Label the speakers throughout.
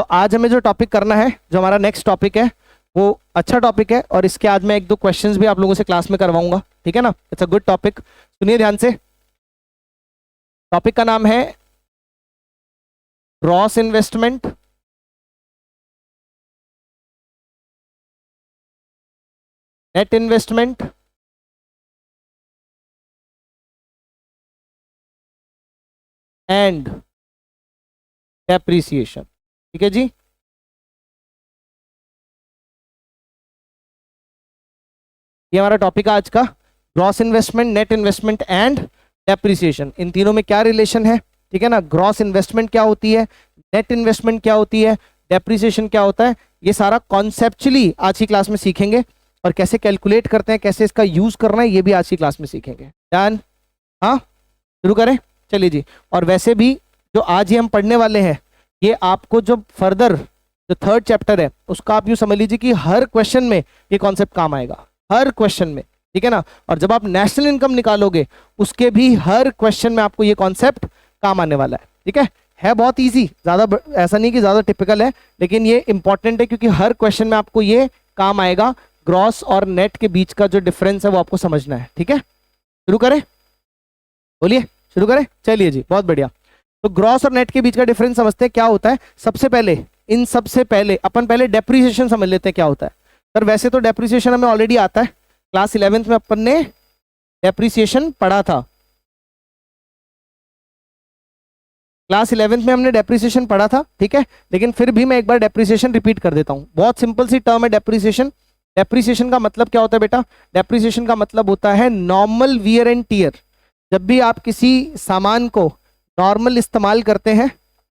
Speaker 1: आज हमें जो टॉपिक करना है, जो हमारा नेक्स्ट टॉपिक है, वो अच्छा टॉपिक है और इसके आज मैं एक दो क्वेश्चंस भी आप लोगों से क्लास में करवाऊंगा, ठीक है ना। इट्स अ गुड टॉपिक, सुनिए ध्यान से। टॉपिक का नाम है gross investment, net investment and depreciation. ठीक है जी। ये हमारा टॉपिक है आज का, gross investment, net investment and depreciation. इन तीनों में क्या रिलेशन है, ठीक है ना। ग्रॉस इन्वेस्टमेंट क्या होती है, नेट इन्वेस्टमेंट क्या होती है, डेप्रीसिएशन क्या होता है, ये सारा कॉन्सेप्चुअली आज की क्लास में सीखेंगे। और कैसे कैलकुलेट करते हैं, कैसे इसका यूज करना है, ये भी आज की क्लास में सीखेंगे। डन? हाँ, शुरू करें, चलिए जी। और वैसे भी जो आज ही हम पढ़ने वाले हैं, ये आपको जो फर्दर जो थर्ड चैप्टर है उसका आप यूँ समझ लीजिए कि हर क्वेश्चन में ये कॉन्सेप्ट काम आएगा, हर क्वेश्चन में, ठीक है ना। और जब आप नेशनल इनकम निकालोगे उसके भी हर क्वेश्चन में आपको ये कॉन्सेप्ट काम आने वाला है, ठीक है बहुत इजी, ज़्यादा ऐसा नहीं कि ज़्यादा टिपिकल है, लेकिन ये इंपॉर्टेंट है क्योंकि हर क्वेश्चन में आपको ये काम आएगा। ग्रॉस और नेट के बीच का जो डिफरेंस है वो आपको समझना है, ठीक है। शुरू करें, बोलिए, शुरू करें, चलिए जी, बहुत बढ़िया। तो ग्रॉस और नेट के बीच का डिफरेंस समझते हैं क्या होता है। सबसे पहले अपन पहले डेप्रीसिएशन समझ लेते हैं क्या होता है। सर वैसे तो डेप्रीसिएशन हमें ऑलरेडी आता है, क्लास 11th में अपन ने डेप्रीसिएशन पढ़ा था, क्लास 11th में हमने डेप्रीसिएशन पढ़ा था, ठीक है। लेकिन फिर भी मैं एक बार डेप्रीसिएशन रिपीट कर देता हूं। बहुत सिंपल सी टर्म है डेप्रीसिएशन। डेप्रीसिएशन का मतलब क्या होता है बेटा, डेप्रीसिएशन का मतलब होता है नॉर्मल वियर एंड टियर। जब भी आप किसी सामान को नॉर्मल इस्तेमाल करते हैं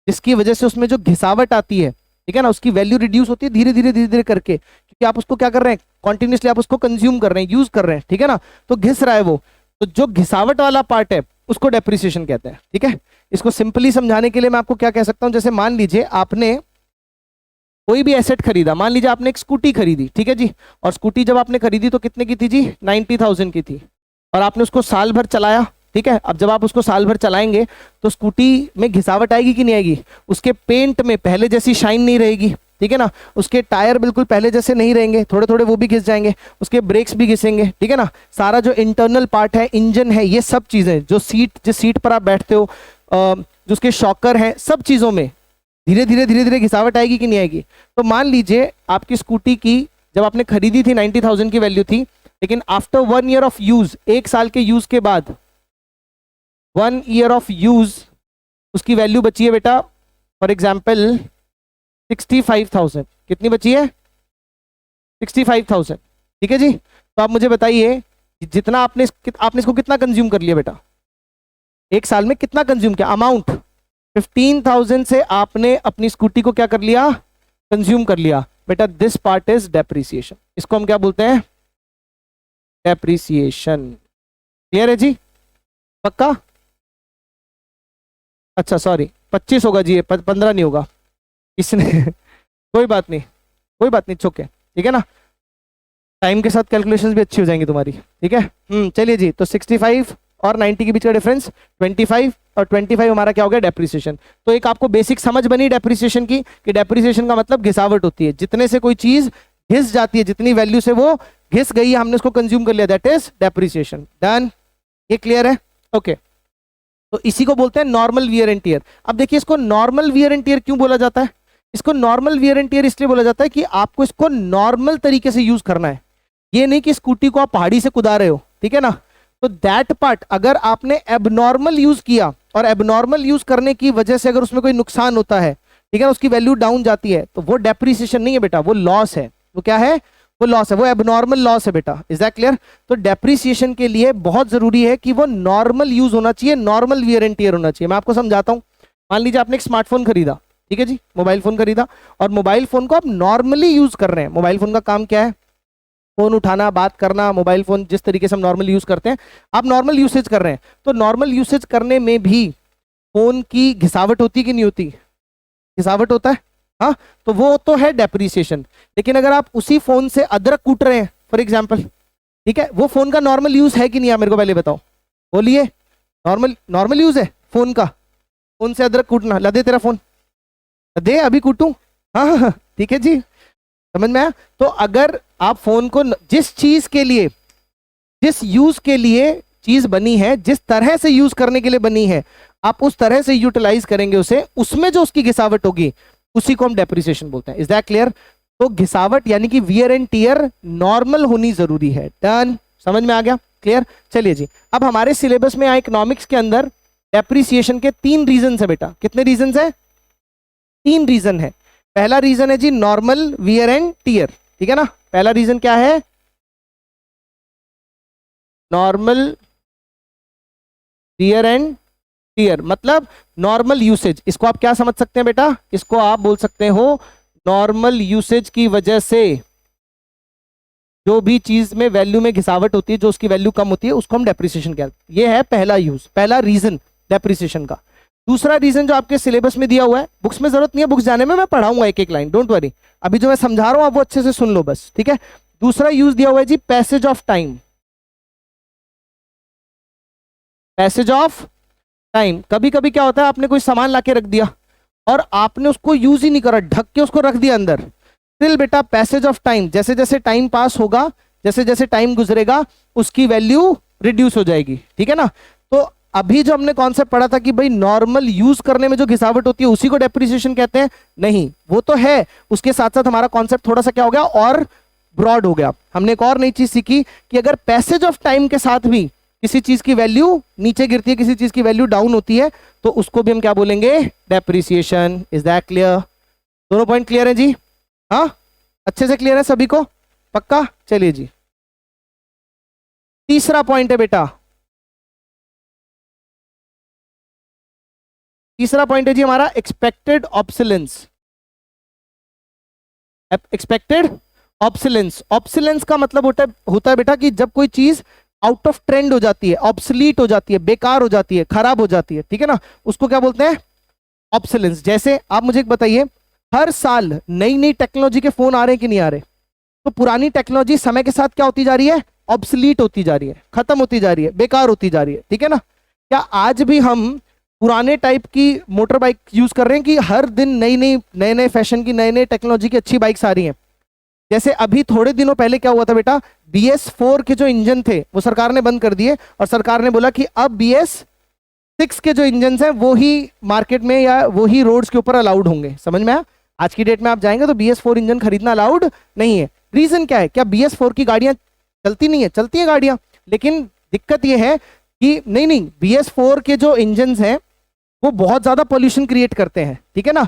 Speaker 1: जिसकी वजह से उसमें जो घिसावट आती है, ठीक है ना, उसकी वैल्यू रिड्यूस होती है धीरे धीरे करके, क्योंकि आप उसको क्या कर रहे हैं, कॉन्टिन्यूसली आप उसको कंज्यूम कर रहे हैं, यूज कर रहे हैं, ठीक है ना, तो घिस रहा है वो। तो जो घिसावट वाला पार्ट है उसको डेप्रीसिएशन कहते हैं, ठीक है। इसको सिंपली समझाने के लिए मैं आपको क्या कह सकता हूं, जैसे मान लीजिए आपने कोई भी एसेट खरीदा, मान लीजिए आपने एक स्कूटी खरीदी, ठीक है जी। और स्कूटी जब आपने खरीदी तो कितने की थी जी, 90,000 की थी। और आपने उसको साल भर चलाया, ठीक है। अब जब आप उसको साल भर चलाएंगे तो स्कूटी में घिसावट आएगी कि नहीं आएगी, उसके पेंट में पहले जैसी शाइन नहीं रहेगी, ठीक है ना, उसके टायर बिल्कुल पहले जैसे नहीं रहेंगे, थोड़े थोड़े वो भी घिस जाएंगे, उसके ब्रेक्स भी घिसेंगे, ठीक है ना। सारा जो इंटरनल पार्ट है, इंजन है, ये सब चीजें, जो जिस सीट पर आप बैठते हो, जो उसके शॉकर हैं, सब चीजों में धीरे धीरे घिसावट आएगी कि नहीं आएगी। तो मान लीजिए आपकी स्कूटी की जब आपने खरीदी थी 90,000 की वैल्यू थी, लेकिन आफ्टर 1 ईयर ऑफ यूज, एक साल के यूज के बाद, 1 ईयर ऑफ यूज, उसकी वैल्यू बची है बेटा फॉर एग्जाम्पल 65,000। कितनी बची है, 65,000, ठीक है जी। तो आप मुझे बताइए जितना आपने इसको कितना कंज्यूम कर लिया बेटा, एक साल में कितना कंज्यूम किया, अमाउंट 15,000 से आपने अपनी स्कूटी को क्या कर लिया, कंज्यूम कर लिया बेटा। This part is depreciation. इसको हम क्या बोलते हैं, डेप्रीसिएशन। क्लियर है जी, पक्का? अच्छा सॉरी, 25 होगा जी, 15 नहीं होगा इसने कोई बात नहीं, चुके, ठीक है ना। टाइम के साथ कैलकुलेशंस भी अच्छी हो जाएंगी तुम्हारी, ठीक है। चलिए जी, तो 65 और 90 के बीच का डिफरेंस 25, और 25 हमारा क्या हो गया, डेप्रीसिएशन। तो एक आपको बेसिक समझ बनी डेप्रीसिएशन की, कि डेप्रीसिएशन का मतलब घिसावट होती है, जितने से कोई चीज घिस जाती है, जितनी वैल्यू से वो घिस गई है, हमने उसको कंज्यूम कर लिया, दैट इज डेप्रीसिएशन। डन? ये क्लियर है? ओके। तो इसी को बोलते हैं नॉर्मल वियर एंड टियर। अब देखिए, इसको नॉर्मल वियर एंड टियर क्यों बोला जाता है, इसको नॉर्मल वियर एंड टियर इसलिए बोला जाता है कि आपको इसको नॉर्मल तरीके से यूज करना है। ये नहीं कि स्कूटी को आप पहाड़ी से कुदा रहे हो, ठीक है ना। तो दैट पार्ट अगर आपने एबनॉर्मल यूज किया, और एबनॉर्मल यूज करने की वजह से अगर उसमें कोई नुकसान होता है, ठीक है, उसकी वैल्यू डाउन जाती है, तो वो डेप्रीसिएशन नहीं है बेटा, वो लॉस है। वो क्या है, वो लॉस है, वो एबनॉर्मल लॉस है बेटा। Is that clear? तो डेप्रीसिएशन के लिए बहुत जरूरी है कि वो नॉर्मल यूज होना चाहिए, नॉर्मल वियर एंड टियर होना चाहिए। मैं आपको समझाता हूं। मान लीजिए आपने एक स्मार्टफोन खरीदा, ठीक है जी, मोबाइल फोन खरीदा, और मोबाइल फोन को आप नॉर्मली यूज कर रहे हैं। मोबाइल फोन का काम क्या है, फोन उठाना, बात करना। मोबाइल फोन जिस तरीके से हम नॉर्मल यूज करते हैं, आप नॉर्मल यूसेज कर रहे हैं। तो नॉर्मल यूसेज करने में भी फोन की घिसावट होती कि नहीं होती, घिसावट होता है, हाँ। तो वो तो है डेप्रीसिएशन। लेकिन अगर आप उसी फोन से अदरक कूट रहे हैं फॉर एग्जाम्पल, ठीक है, वो फोन का नॉर्मल यूज है कि नहीं, आप मेरे को पहले बताओ, बोलिए। नॉर्मल यूज है फोन का, फोन से अदरक कूटना। ला दे तेरा फोन, दे अभी कूटूं, हाँ हाँ हाँ, ठीक है जी, समझ में आया। तो अगर आप फोन को जिस चीज के लिए, जिस यूज के लिए चीज बनी है, जिस तरह से यूज करने के लिए बनी है, आप उस तरह से यूटिलाइज करेंगे उसे, उसमें जो उसकी घिसावट होगी उसी को हम डेप्रिसिएशन बोलते हैं। Is that clear? तो घिसावट यानी कि वियर एंड टियर नॉर्मल होनी जरूरी है। डन, समझ में आ गया? क्लियर? चलिए जी, अब हमारे सिलेबस में इकोनॉमिक्स के अंदर डेप्रिसिएशन के 3 रीजन है बेटा। कितने रीजन है? 3 रीजन है। पहला रीजन है जी नॉर्मल वियर एंड टियर, ठीक है ना। पहला रीजन क्या है? नॉर्मल वियर एंड टियर, मतलब नॉर्मल यूसेज। इसको आप क्या समझ सकते हैं बेटा? इसको आप बोल सकते हो नॉर्मल यूसेज की वजह से जो भी चीज में वैल्यू में घिसावट होती है, जो उसकी वैल्यू कम होती है, उसको हम डेप्रिसिएशन कहते हैं। ये है पहला यूज, पहला रीजन डेप्रिसिएशन का। दूसरा रीजन जो आपके सिलेबस में दिया हुआ है, बुक्स में जरूरत नहीं है, बुक्स जाने में मैं पढ़ाऊंगा एक एक लाइन, डोंट वरी। अभी जो मैं समझा रहा हूं आप वो अच्छे से सुन लो बस, ठीक है। दूसरा यूज दिया हुआ है जी passage of time. Passage of time, कभी कभी क्या होता है, आपने कोई सामान लाके रख दिया और आपने उसको यूज ही नहीं करा, ढक के उसको रख दिया अंदर। स्टिल बेटा पैसेज ऑफ टाइम, जैसे जैसे टाइम पास होगा, जैसे जैसे टाइम गुजरेगा, उसकी वैल्यू रिड्यूस हो जाएगी, ठीक है ना। तो अभी जो हमने कॉन्सेप्ट पढ़ा था कि भाई नॉर्मल यूज करने में जो घिसावट होती है उसी को डेप्रिसिएशन कहते हैं, नहीं, वो तो है, उसके साथ साथ हमारा कॉन्सेप्ट थोड़ा सा क्या हो गया और ब्रॉड हो गया। हमने एक और नई चीज सीखी कि अगर पैसेज ऑफ टाइम के साथ भी किसी चीज की वैल्यू नीचे गिरती है, किसी चीज की वैल्यू डाउन होती है, तो उसको भी हम क्या बोलेंगे? डेप्रिसिएशन। Is that clear? दोनों पॉइंट क्लियर है जी? हाँ, अच्छे से क्लियर है सभी को? पक्का? चलिए जी, तीसरा पॉइंट है बेटा, तीसरा पॉइंट है जी हमारा expected obsolescence. Expected obsolescence, obsolescence का मतलब होता है बेटा कि जब कोई चीज आउट ऑफ ट्रेंड हो जाती है, ऑब्सलीट हो जाती है, बेकार हो जाती है, खराब हो जाती है, ठीक है ना, उसको क्या बोलते हैं? ऑब्सोलेंस। जैसे आप मुझे एक बताइए, हर साल नई नई टेक्नोलॉजी के फोन आ रहे हैं कि नहीं आ रहे? तो पुरानी टेक्नोलॉजी समय के साथ क्या होती जा रही है? ऑब्सलीट होती जा रही है, खत्म होती जा रही है, बेकार होती जा रही है, ठीक है ना। क्या आज भी हम पुराने टाइप की मोटर बाइक यूज कर रहे हैं कि हर दिन नई नई नए नए फैशन की, नए नए टेक्नोलॉजी की अच्छी बाइक्स आ रही हैं? जैसे अभी थोड़े दिनों पहले क्या हुआ था बेटा, BS4 के जो इंजन थे वो सरकार ने बंद कर दिए और सरकार ने बोला कि अब BS6 के जो इंजन हैं वो ही मार्केट में या वो ही रोड्स के ऊपर अलाउड होंगे। समझ में आया? आज की डेट में आप जाएंगे तो BS4 इंजन खरीदना अलाउड नहीं है। रीजन क्या है? क्या BS4 की गाड़ियां चलती नहीं है? चलती है गाड़ियां, लेकिन दिक्कत यह है कि नहीं, BS4 के जो इंजन हैं वो बहुत ज्यादा पॉल्यूशन क्रिएट करते हैं, ठीक है ना।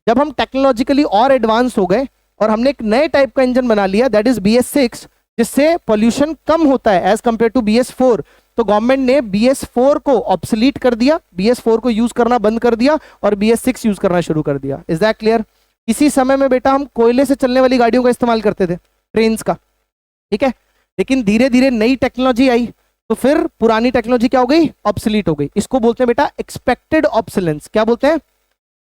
Speaker 1: जब हम टेक्नोलॉजिकली और एडवांस हो गए और हमने एक नए टाइप का इंजन बना लिया, दैट इज BS6, जिससे पॉल्यूशन कम होता है एज कंपेयर टू BS4, तो गवर्नमेंट ने BS4 को ऑब्सलीट कर दिया, BS4 को यूज करना बंद कर दिया और BS6 यूज करना शुरू कर दिया। Is that clear? इसी समय में बेटा हम कोयले से चलने वाली गाड़ियों का इस्तेमाल करते थे, ट्रेन का, ठीक है। लेकिन धीरे धीरे नई टेक्नोलॉजी आई तो फिर पुरानी टेक्नोलॉजी क्या हो गई? ऑब्सलीट हो गई। इसको बोलते हैं बेटा एक्सपेक्टेड ऑब्सोलेंस। क्या बोलते हैं?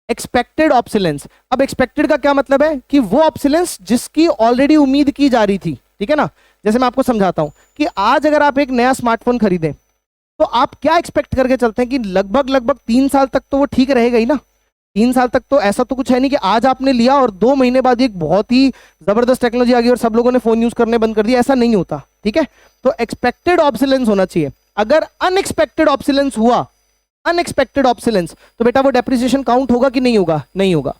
Speaker 1: Expected obsolescence. अब एक्सपेक्टेड का क्या मतलब है कि वो ऑब्सोलेंस जिसकी ऑलरेडी उम्मीद की जा रही थी, ठीक है ना। जैसे मैं आपको समझाता हूं कि आज अगर आप एक नया स्मार्टफोन खरीदें तो आप क्या एक्सपेक्ट करके चलते हैं कि लगभग 3 साल तक तो वो ठीक रहेगा ही ना। 3 साल तक तो ऐसा तो कुछ है नहीं कि आज आपने लिया और 2 महीने बाद एक बहुत ही जबरदस्त टेक्नोलॉजी आ गई और सब लोगों ने फोन यूज करने बंद कर दिया, ऐसा नहीं होता, ठीक है। तो एक्सपेक्टेड ऑब्सोलेंस होना चाहिए। अगर अनएक्सपेक्टेड ऑब्सोलेंस हुआ, अनएक्सपेक्टेड ऑब्सोलेंस, तो बेटा वो डेप्रिसिएशन काउंट होगा कि नहीं होगा? नहीं होगा।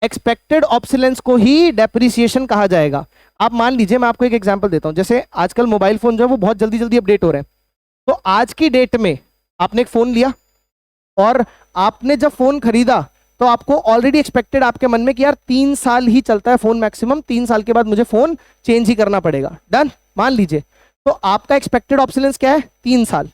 Speaker 1: एक्सपेक्टेड ऑब्सोलेंस को ही डेप्रिसिएशन कहा जाएगा। आप मान लीजिए, मैं आपको एक एग्जांपल देता हूं, जैसे आजकल मोबाइल फोन जो है वो बहुत जल्दी जल्दी अपडेट हो रहे हैं। तो आज की डेट में आपने एक फोन लिया और आपने जब फोन खरीदा तो आपको ऑलरेडी एक्सपेक्टेड आपके मन में कि यार 3 साल ही चलता है फोन मैक्सिमम, 3 साल के बाद मुझे फोन चेंज ही करना पड़ेगा। डन, मान लीजिए। तो आपका एक्सपेक्टेड ऑब्सोलेंस क्या है? 3 साल,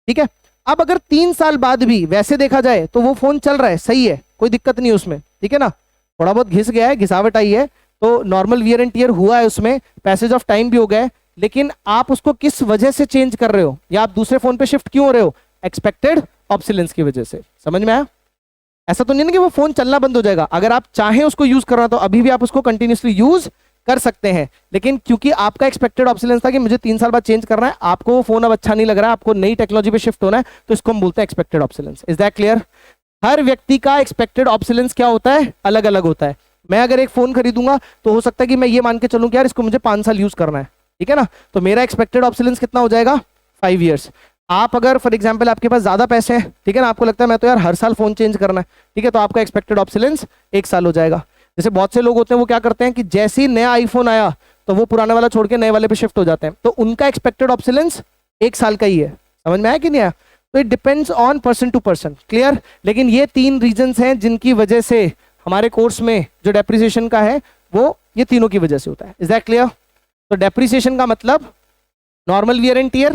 Speaker 1: ठीक है। अब अगर 3 साल बाद भी वैसे देखा जाए तो वो फोन चल रहा है, सही है, कोई दिक्कत नहीं उसमें, ठीक है ना। थोड़ा बहुत घिस गया है, घिसावट आई है, तो नॉर्मल वियर एंड टियर हुआ है उसमें, पैसेज ऑफ टाइम भी हो गया है, लेकिन आप उसको किस वजह से चेंज कर रहे हो या आप दूसरे फोन पे शिफ्ट क्यों हो रहे हो? एक्सपेक्टेड ऑब्सोलेंस की वजह से। समझ में आया? ऐसा तो नहीं ना कि वो फोन चलना बंद हो जाएगा। अगर आप चाहें उसको यूज करना तो अभी भी आप उसको कंटिन्यूसली यूज कर सकते हैं, लेकिन क्योंकि आपका एक्सपेक्टेड ऑब्सोलेंस था कि मुझे 3 साल बाद चेंज करना है, आपको वो फोन अब अच्छा नहीं लग रहा है, आपको नई टेक्नोलॉजी पे शिफ्ट होना है, तो इसको हम बोलते हैं expected obsolescence. Is that clear? हर व्यक्ति का एक्सपेक्टेड ऑब्सोलेंस क्या होता है? अलग अलग होता है। मैं अगर एक फोन खरीदूंगा तो हो सकता है कि मैं ये मान के चलूं कि यार इसको मुझे 5 साल यूज करना है, ठीक है ना, तो मेरा एक्सपेक्टेड ऑब्सोलेंस कितना हो जाएगा, 5 ईयर्स। आप अगर फॉर एग्जाम्पल आपके पास ज्यादा पैसे हैं, ठीक है ना, आपको लगता है मैं तो यार हर साल फोन चेंज करना है, ठीक है, तो आपका एक्सपेक्टेड ऑब्सोलेंस 1 साल हो जाएगा। जैसे बहुत से लोग होते हैं वो क्या करते हैं कि जैसे ही नया आईफोन आया तो वो पुराने वाला छोड़ के नए वाले पे शिफ्ट हो जाते हैं, तो उनका एक्सपेक्टेड ऑब्सोलेंस 1 साल का ही है। समझ में आया कि नहीं आया? तो it depends on person to person, clear. लेकिन ये 3 रीजंस हैं जिनकी वजह से हमारे कोर्स में जो डेप्रिसिएशन का है वो ये तीनों की वजह से होता है। Is that clear? तो डेप्रिसिएशन का मतलब normal wear and tear,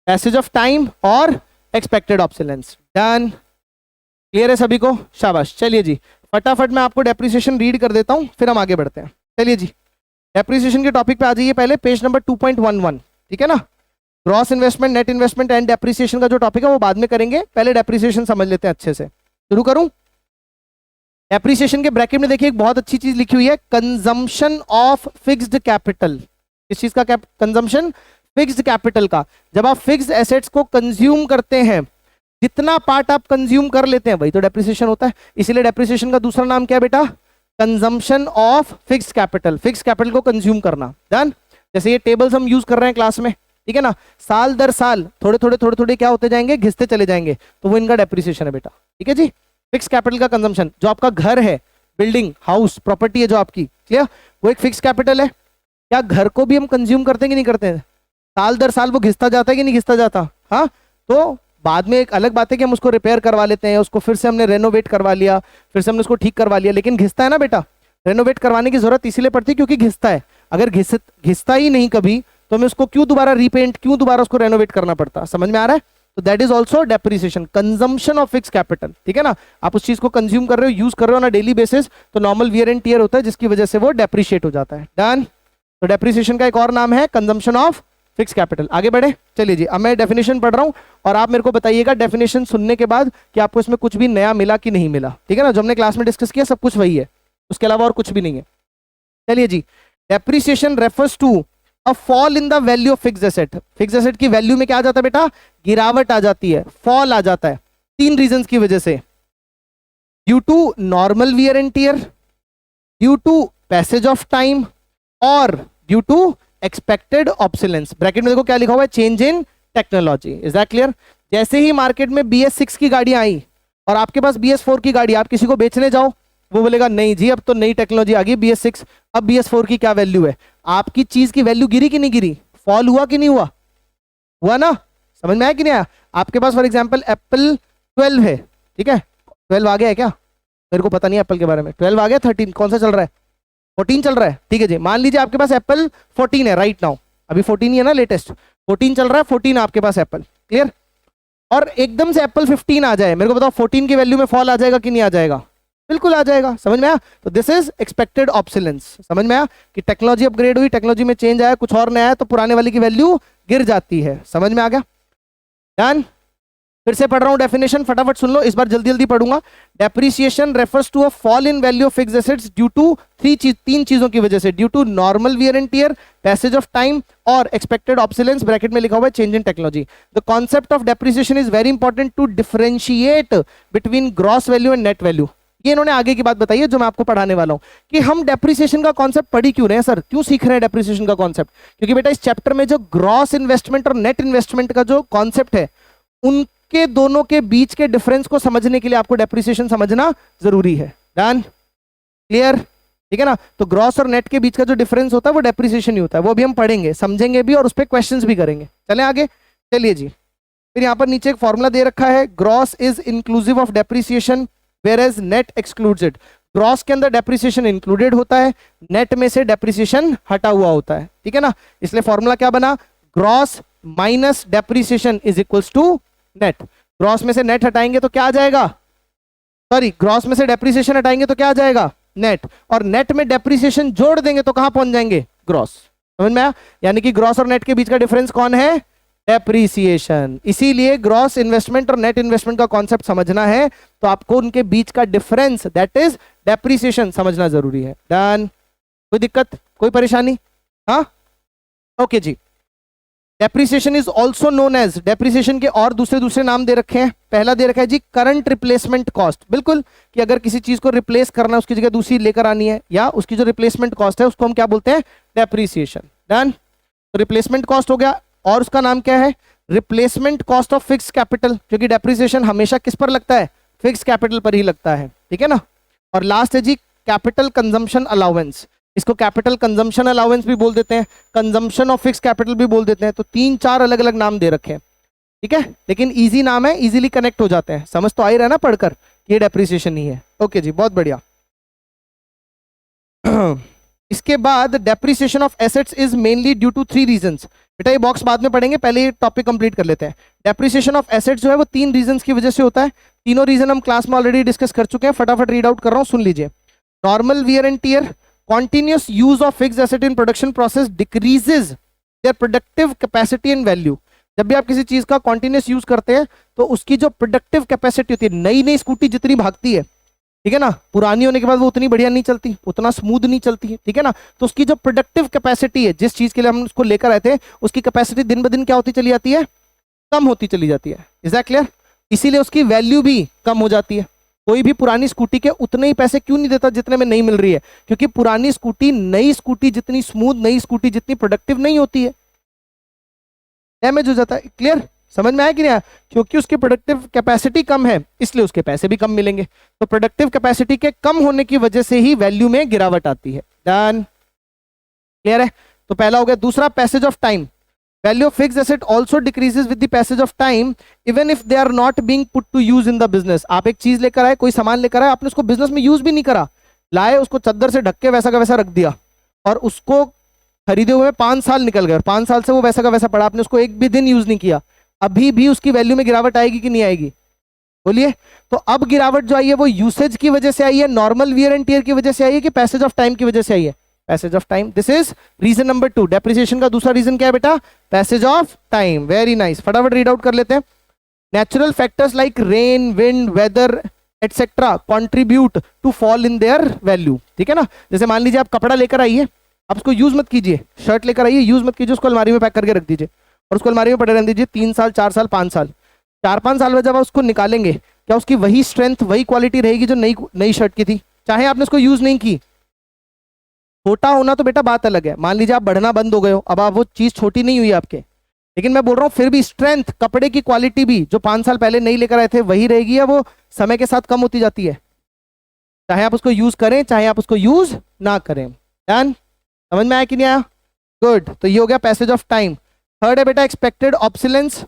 Speaker 1: passage of time और एक्सपेक्टेड ऑब्सोलेंस। डन, क्लियर है सभी को? शाबाश। चलिए जी, फटाफट मैं आपको डेप्रिसिएशन रीड कर देता हूं, फिर हम आगे बढ़ते हैं। चलिए जी, डेप्रिसिएशन के टॉपिक पे आ जाइए। पहले पेज नंबर 2.11, ठीक है ना। Gross investment, net investment and depreciation का जो टॉपिक है वो बाद में करेंगे, पहले डेप्रिसिएशन समझ लेते हैं अच्छे से। शुरू करूं? डेप्रिसिएशन के ब्रैकेट में देखिए एक बहुत अच्छी चीज लिखी हुई है, कंजम्पशन ऑफ फिक्स्ड कैपिटल। किस चीज का? कंजम्पशन फिक्स्ड कैपिटल का। जब आप फिक्स्ड एसेट्स को कंज्यूम करते हैं, जितना पार्ट आप कंज्यूम कर लेते हैं वही तो डेप्रिसिएशन होता है। इसीलिए डेप्रिसिएशन का दूसरा नाम क्या है बेटा? Consumption of fixed capital, fixed capital को कंज्यूम करना। डन। जैसे ये टेबल्स हम यूज कर रहे हैं क्लास में, ठीक है ना, साल दर साल थोड़े थोड़े क्या होते जाएंगे, घिसते चले जाएंगे, तो वो इनका डेप्रिसिएशन है बेटा, ठीक है जी। फिक्स कैपिटल का कंजम्पशन, जो आपका घर है, बिल्डिंग, हाउस, प्रॉपर्टी है जो आपकी, क्लियर, वो एक फिक्स कैपिटल है। क्या घर को भी हम कंज्यूम करते हैं कि नहीं करते हैं? साल दर साल वो घिसता जाता है कि नहीं घिसता जाता? हाँ, तो बाद में एक अलग बात है कि हम उसको रिपेयर करवा लेते हैं, उसको फिर से हमने रेनोवेट करवा लिया, फिर से हमने उसको ठीक करवा लिया, लेकिन घिसता है ना बेटा। रेनोवेट करवाने की जरूरत इसीलिए पड़ती है क्योंकि घिसता है। अगर घिसता ही नहीं कभी, तो हमें उसको क्यों दोबारा रीपेंट, क्यों दोबारा उसको रेनोवेट करना पड़ता? समझ में आ रहा है? तो that is also depreciation, consumption of fix capital, ठीक है ना। आप उस चीज को कंज्यूम कर रहे हो, यूज कर रहे हो ना डेली बेसिस, तो नॉर्मल वियर एंड टियर होता है जिसकी वजह से वो डेप्रिशिएट हो जाता है। डन। तो डेप्रिसिएशन का एक और नाम है कंजम्पशन ऑफ फिक्स कैपिटल। आगे बढ़े, चलिए जी। अब मैं डेफिनेशन पढ़ रहा हूं और आप मेरे को बताइएगा डेफिनेशन सुनने के बाद कि आपको इसमें कुछ भी नया मिला कि नहीं मिला, ठीक है ना। जो हमने क्लास में डिस्कस किया सब कुछ वही है, उसके अलावा और कुछ भी नहीं है। चलिए जी, depreciation refers to a fall in the value of fixed asset. Fixed asset की वैल्यू में क्या आ जाता है बेटा? गिरावट आ जाती है, फॉल आ जाता है, 3 रीजंस की वजह से। Due to normal wear and tear, due to passage of time और due to expected obsolescence. Bracket में देखो क्या लिखा हुआ है, change in technology. Is that clear? जैसे ही मार्केट में BS6 की गाड़ी आई और आपके पास BS4 की गाड़ी, आप किसी को बेचने जाओ, वो बोलेगा नहीं जी अब तो नई टेक्नोलॉजी आ गई BS6, अब BS4 की क्या वैल्यू है? आपकी चीज की वैल्यू गिरी कि नहीं गिरी? फॉल हुआ कि नहीं हुआ? हुआ ना। समझ में आया कि नहीं आया? आपके पास फॉर एग्जाम्पल एप्पल 12 है, ठीक है, 12 आ गया है क्या? मेरे को पता नहीं एप्पल के बारे में। 12 आ गया, 13 कौन सा चल रहा है? 14 चल रहा है, ठीक है जी। मान लीजिए आपके पास एप्पल 14 है राइट नाउ, अभी 14 ही है ना, लेटेस्ट 14 चल रहा है, 14 आपके पास एप्पल, क्लियर। और एकदम से एप्पल 15 आ जाए, मेरे को बताओ 14 की वैल्यू में फॉल आ जाएगा कि नहीं आ जाएगा? बिल्कुल आ जाएगा। समझ में आया? तो दिस इज एक्सपेक्टेड ऑब्सोलेंस। समझ में आया कि टेक्नोलॉजी अपग्रेड हुई, टेक्नोलॉजी में चेंज आया, कुछ और नया आया, तो पुराने वाले की वैल्यू गिर जाती है। समझ में आ गया? डन। फिर से पढ़ रहा हूं डेफिनेशन, फटाफट सुन लो, इस बार जल्दी जल्दी पढ़ूंगा। Depreciation refers to a fall in value of fixed assets due to 3 चीजों की वजह से, due to normal wear and tear, passage of time और एक्सपेक्टेड ऑब्सोलेंस। ब्रैकेट में लिखा हुआ है change in technology. The concept of depreciation is very important to differentiate between gross value and net value. ये इन्होंने आगे की बात बताई है जो मैं आपको पढ़ाने वाला हूं, कि हम डेप्रिसिएशन का कॉन्सेप्ट पढ़ी क्यों रहे हैं सर, क्यों सीख रहे हैं डेप्रिसिएशन का कॉन्सेप्ट? क्योंकि बेटा इस चैप्टर में जो ग्रॉस इन्वेस्टमेंट और नेट इन्वेस्टमेंट का जो कॉन्सेप्ट है, उनके दोनों के बीच के डिफरेंस को समझने के लिए आपको डेप्रिसिएशन समझना जरूरी है। डन, क्लियर, ठीक है ना। तो ग्रॉस और नेट के बीच का जो डिफरेंस होता है वो डेप्रिसिएशन ही होता है, वो भी हम पढ़ेंगे, समझेंगे भी और उस पर क्वेश्चंस भी करेंगे। चलें आगे, चलिए जी। फिर यहां पर नीचे एक फॉर्मूला दे रखा है, gross is inclusive of depreciation whereas net excludes it। Gross के अंदर डेप्रिसिएशन इंक्लूडेड होता है, नेट में से डेप्रिसिएशन हटा हुआ होता है, ठीक है ना। इसलिए फॉर्मूला क्या बना? Gross minus depreciation is equals to net. Gross में से नेट हटाएंगे तो क्या आ जाएगा? सॉरी, ग्रॉस में से डेप्रिसिएशन हटाएंगे तो क्या आ जाएगा? नेट। और नेट में डेप्रिसिएशन जोड़ देंगे तो कहां पहुंच जाएंगे? ग्रॉस। समझ में आया? यानी कि ग्रॉस और नेट के बीच का डिफरेंस कौन है? डेप्रिसिएशन। इसीलिए ग्रॉस इन्वेस्टमेंट और नेट इन्वेस्टमेंट का कॉन्सेप्ट समझना है तो आपको उनके बीच का डिफरेंस दैट इज डेप्रिसिएशन समझना जरूरी है। डन। कोई दिक्कत, कोई परेशानी? हाँ, ओके जी। Depreciation is also known as, depreciation के और दूसरे दूसरे नाम दे रखे हैं। पहला दे रखा है जी करंट रिप्लेसमेंट कॉस्ट, बिल्कुल, कि अगर किसी चीज को रिप्लेस करना है, उसकी जगह दूसरी लेकर आनी है, या उसकी जो रिप्लेसमेंट कॉस्ट है उसको हम क्या बोलते हैं, डेप्रिसिएशन। डन। तो रिप्लेसमेंट कॉस्ट हो गया, और उसका नाम क्या है, replacement cost of fix capital, क्योंकि डेप्रिसिएशन हमेशा किस पर लगता है, फिक्स कैपिटल पर ही लगता है, ठीक है ना। और लास्ट है जी कैपिटल कंजम्पशन अलाउंस, इसको कैपिटल कंजम्पशन अलाउंस भी बोल देते हैं, कंजम्पशन ऑफ फिक्स कैपिटल भी बोल देते हैं। तो 3-4 अलग अलग नाम दे रखे हैं, ठीक है, लेकिन इजी नाम है, इजीली कनेक्ट हो जाते हैं। समझ तो आ ही रहा है ना पढ़कर, ये डेप्रिसिएशन नहीं है। ओके जी, बहुत बढ़िया। इसके बाद depreciation of assets is mainly due to 3 reasons. बेटा ये बॉक्स बाद में पढ़ेंगे, पहले ये टॉपिक कंप्लीट कर लेते हैं। डेप्रिसिएशन ऑफ एसेट्स जो है वो 3 रीजंस की वजह से होता है। तीनों रीजन हम क्लास में ऑलरेडी डिस्कस कर चुके हैं, फटाफट रीड आउट कर रहा हूँ, सुन लीजिए। Normal wear and tier, continuous use of fixed asset in production process decreases their productive capacity and value। जब भी आप किसी चीज का continuous यूज करते हैं तो उसकी जो प्रोडक्टिव कैपेसिटी होती है, नई नई स्कूटी जितनी भागती है, ठीक है ना, पुरानी होने के बाद वो उतनी बढ़िया नहीं चलती, उतना स्मूथ नहीं चलती है, ठीक है ना। तो उसकी जो प्रोडक्टिव कैपेसिटी है, जिस चीज के लिए हम उसको लेकर आए थे, उसकी कैपेसिटी दिन ब दिन क्या होती चली जाती है, कम होती चली जाती है। Is that clear? इसीलिए उसकी वैल्यू भी कम हो जाती है। कोई भी पुरानी स्कूटी के उतने ही पैसे क्यों नहीं देता जितने में नहीं मिल रही है, क्योंकि पुरानी स्कूटी नई स्कूटी जितनी स्मूथ, नई स्कूटी जितनी प्रोडक्टिव नहीं होती है, डैमेज हो जाता है। क्लियर? समझ में आया कि नहीं आया? क्योंकि उसकी प्रोडक्टिव कैपेसिटी कम है, इसलिए उसके पैसे भी कम मिलेंगे। तो प्रोडक्टिव कैपेसिटी के कम होने की वजह से ही वैल्यू में गिरावट आती है। डन? क्लियर है? तो पहला हो गया। दूसरा, passage of time, value of fixed asset also decreases with the passage of time even if they are not being put to use in the business. आप एक चीज लेकर आए, कोई सामान लेकर आए, आपने उसको बिजनेस में यूज भी नहीं करा, लाए उसको चद्दर से ढक के वैसा का वैसा रख दिया, और उसको खरीदे हुए 5 साल निकल गए और 5 साल से वो वैसा का वैसा पड़ा, आपने उसको एक भी दिन यूज नहीं किया, अभी भी उसकी वैल्यू में गिरावट आएगी कि नहीं आएगी? बोलिए। तो अब गिरावट जो आई है वो यूसेज की वजह से आई है, नॉर्मल वियर एंड टियर की वजह से आई है, कि पैसेज ऑफ टाइम की वजह से आई है? Passage of time. This is reason number 2। Depreciation का दूसरा रीजन क्या है बेटा? Passage of time. Very nice, फटाफट रीड आउट कर लेते हैं। Natural factors like rain, wind, weather etcetera contribute to fall in their value, ठीक है ना। जैसे मान लीजिए आप कपड़ा लेकर आइए, आप उसको यूज मत कीजिए, शर्ट लेकर आइए, यूज मत कीजिए, उसको अलमारी में पैक करके रख दीजिए और उसको अलमारी में पड़े रहने दीजिए 3 साल, 4 साल, 5 साल। 4-5 साल में जब आप उसको निकालेंगे, क्या उसकी वही स्ट्रेंथ, वही क्वालिटी रहेगी जो नई शर्ट की थी, चाहे आपने उसको यूज नहीं की? छोटा होना तो बेटा बात अलग है, मान लीजिए आप बढ़ना बंद हो गए हो, अब आप वो चीज छोटी नहीं हुई आपके, लेकिन मैं बोल रहा हूँ फिर भी स्ट्रेंथ, कपड़े की क्वालिटी भी जो 5 साल पहले नहीं लेकर आए थे वही रहेगी, या वो समय के साथ कम होती जाती है, चाहे आप उसको यूज करें चाहे आप उसको यूज ना करें। डन? समझ में आया कि नहीं आया? गुड। तो ये हो गया पैसेज ऑफ टाइम। थर्ड है बेटा एक्सपेक्टेड ऑब्सोलेंस।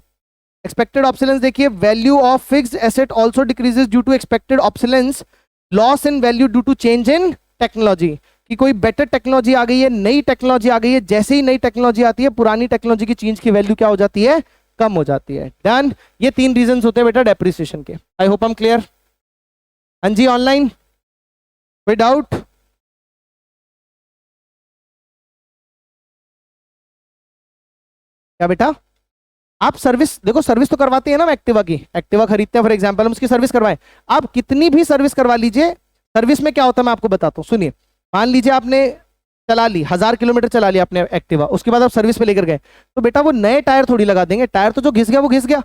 Speaker 1: एक्सपेक्टेड ऑब्सोलेंस देखिए, value of fixed asset also decreases due to expected obsolescence, loss in value due to change in technology. कि कोई बेटर टेक्नोलॉजी आ गई है, नई टेक्नोलॉजी आ गई है, जैसे ही नई टेक्नोलॉजी आती है पुरानी टेक्नोलॉजी की चीज की वैल्यू क्या हो जाती है? कम हो जाती है। डन? ये 3 रीजंस होते हैं बेटा डेप्रिसिएशन के। I hope I am clear. हाँ जी, ऑनलाइन कोई डाउट? क्या बेटा? आप सर्विस देखो, सर्विस तो करवाते हैं ना, एक्टिवा की, एक्टिवा खरीदते हैं फॉर एग्जांपल, हम उसकी सर्विस करवाएं। आप कितनी भी सर्विस करवा लीजिए, सर्विस में क्या होता है मैं आपको बताता हूँ, सुनिए। मान लीजिए आपने चला ली 1000 किलोमीटर चला लिया आपने एक्टिवा, उसके बाद आप सर्विस पे लेकर गए, तो बेटा वो नए टायर थोड़ी लगा देंगे, टायर तो जो घिस गया वो घिस गया।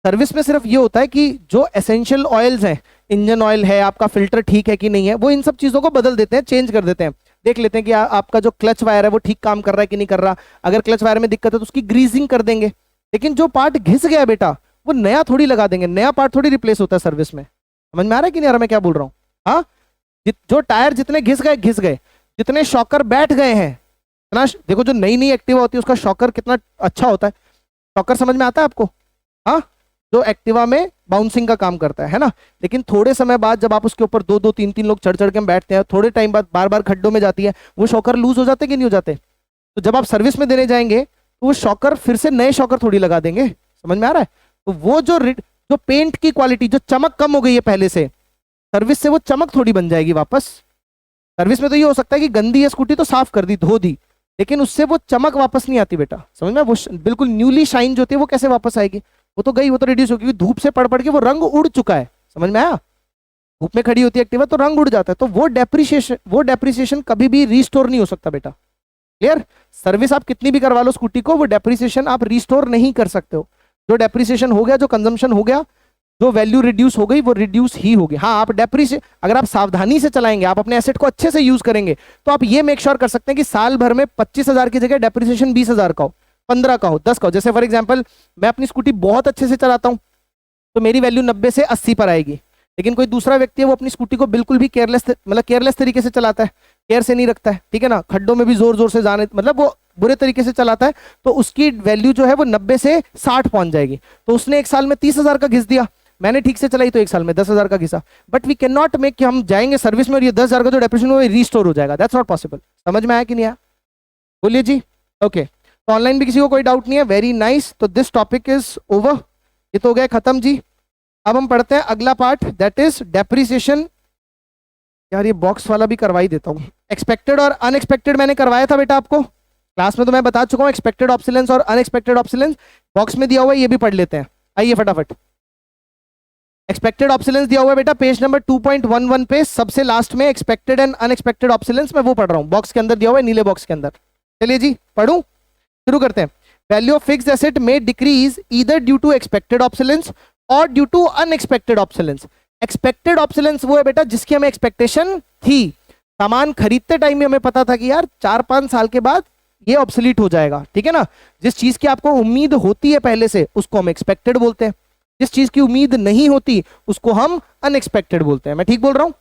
Speaker 1: सर्विस में सिर्फ ये होता है कि जो एसेंशियल ऑयल्स हैं, इंजन ऑयल है, आपका फिल्टर ठीक है कि नहीं है, वो इन सब चीजों को बदल देते हैं, चेंज कर देते हैं। देख लेते हैं कि आपका जो क्लच वायर है वो ठीक काम कर रहा है कि नहीं कर रहा, अगर क्लच वायर में दिक्कत है तो उसकी ग्रीजिंग कर देंगे। लेकिन जो पार्ट घिस गया बेटा वो नया थोड़ी लगा देंगे, नया पार्ट थोड़ी रिप्लेस होता है सर्विस में। समझ में आ रहा है कि नहीं आ रहा मैं क्या बोल रहा हूँ? हाँ, जो टायर जितने घिस गए, जितने शॉकर बैठ गए हैं, इतना देखो जो नई नई एक्टिवा होती है उसका शॉकर कितना अच्छा होता है। शॉकर समझ में आता है आपको? हाँ, जो एक्टिवा में बाउंसिंग का काम करता है ना। लेकिन थोड़े समय बाद जब आप उसके ऊपर 2-2, 3-3 लोग चढ़ चढ़ के बैठते हैं, थोड़े टाइम बाद बार बार खड्डों में जाती है, वो शॉकर लूज हो जाते कि नहीं हो जाते? तो जब आप सर्विस में देने जाएंगे तो वो शॉकर फिर से नए शॉकर थोड़ी लगा देंगे। समझ में आ रहा है? तो वो जो पेंट की क्वालिटी, जो चमक कम हो गई है पहले से, सर्विस से वो चमक थोड़ी बन जाएगी वापस। सर्विस में तो ये हो सकता है कि गंदी है स्कूटी तो साफ कर दी, धो दी, लेकिन उससे वो चमक वापस नहीं आती बेटा। समझ में? वो बिल्कुल न्यूली शाइन जो होती है वो कैसे वापस आएगी? वो तो गई, वो तो रिड्यूस होगी, धूप से पड़ पड़ के वो रंग उड़ चुका है। समझ में आया? धूप में खड़ी होती है एक्टिवा तो रंग उड़ जाता है। तो वो डेप्रिसिएशन कभी भी रिस्टोर नहीं हो सकता बेटा। क्लियर? सर्विस आप कितनी भी करवा लो स्कूटी को, वो डेप्रिसिएशन आप रिस्टोर नहीं कर सकते हो। जो डेप्रिसिएशन हो गया, जो कंजम्पशन हो गया, जो वैल्यू रिड्यूस हो गई, वो रिड्यूस ही होगी। हाँ, आप डेप्रिसिएशन अगर आप सावधानी से चलाएंगे, आप अपने एसेट को अच्छे से यूज करेंगे, तो आप ये मेक श्योर कर सकते हैं कि साल भर में 25,000 की जगह डेप्रिसिएशन 20,000 का हो, 15 का हो, 10 का हो। जैसे फॉर एग्जाम्पल मैं अपनी स्कूटी बहुत अच्छे से चलाता हूं, तो मेरी वैल्यू 90 से 80 पर आएगी। लेकिन कोई दूसरा व्यक्ति है, वो अपनी स्कूटी को बिल्कुल भी केयरलेस तरीके से चलाता है, केयर से नहीं रखता है, ठीक है ना, खड्डों में भी जोर जोर से जाने, मतलब वो बुरे तरीके से चलाता है, तो उसकी वैल्यू जो है वो 90 से 60 पहुंच जाएगी। तो उसने एक साल में 30,000 का घिस दिया, मैंने ठीक से चलाई तो एक साल में 10,000 का घिसा। But we can not make कि हम जाएंगे सर्विस में और ये 10,000 का जो डेप्रिसिएशन वो रिस्टोर हो जाएगा, दैट्स नॉट पॉसिबल। समझ में आया कि नहीं आया? बोलिए जी। ओके, तो ऑनलाइन भी किसी को कोई डाउट नहीं है? Very nice. तो दिस टॉपिक इज ओवर, ये तो हो गया खत्म जी। अब हम पढ़ते हैं अगला पार्ट, दैट इज डेप्रिसिएशन। यार ये बॉक्स वाला भी करवा ही देता हूँ। एक्सपेक्टेड और अनएक्सपेक्टेड मैंने करवाया था बेटा आपको क्लास में, तो मैं बता चुका हूँ एक्सपेक्टेड ऑब्सोलेंस और अनएक्सपेक्टेड ऑब्सोलेंस बॉक्स में दिया हुआ है, ये भी पढ़ लेते हैं। आइए फटाफट। एक्सपेक्टेड ऑब्सोलेंस दिया हुआ है बेटा पेज नंबर 2.11 पे, सबसे लास्ट में एक्सपेक्टेड एंड अनएक्सपेक्टेड ऑब्सोलेंस, मैं वो पढ़ रहा हूँ, बॉक्स के अंदर दिया हुआ है, नीले बॉक्स के अंदर। चलिए जी पढ़ूं, शुरू करते हैं। वैल्यू ऑफ फिक्स्ड एसेट में decrease either due to expected obsolescence और due to unexpected obsolescence. Expected obsolescence वो है बेटा जिसकी हमें एक्सपेक्टेशन थी, सामान खरीदते टाइम में हमें पता था कि यार 4-5 साल के बाद ये ऑब्सोलीट हो जाएगा, ठीक है ना। जिस चीज की आपको उम्मीद होती है पहले से, उसको हम एक्सपेक्टेड बोलते हैं। जिस चीज की उम्मीद नहीं होती उसको हम अनएक्सपेक्टेड बोलते हैं। मैं ठीक बोल रहा हूं?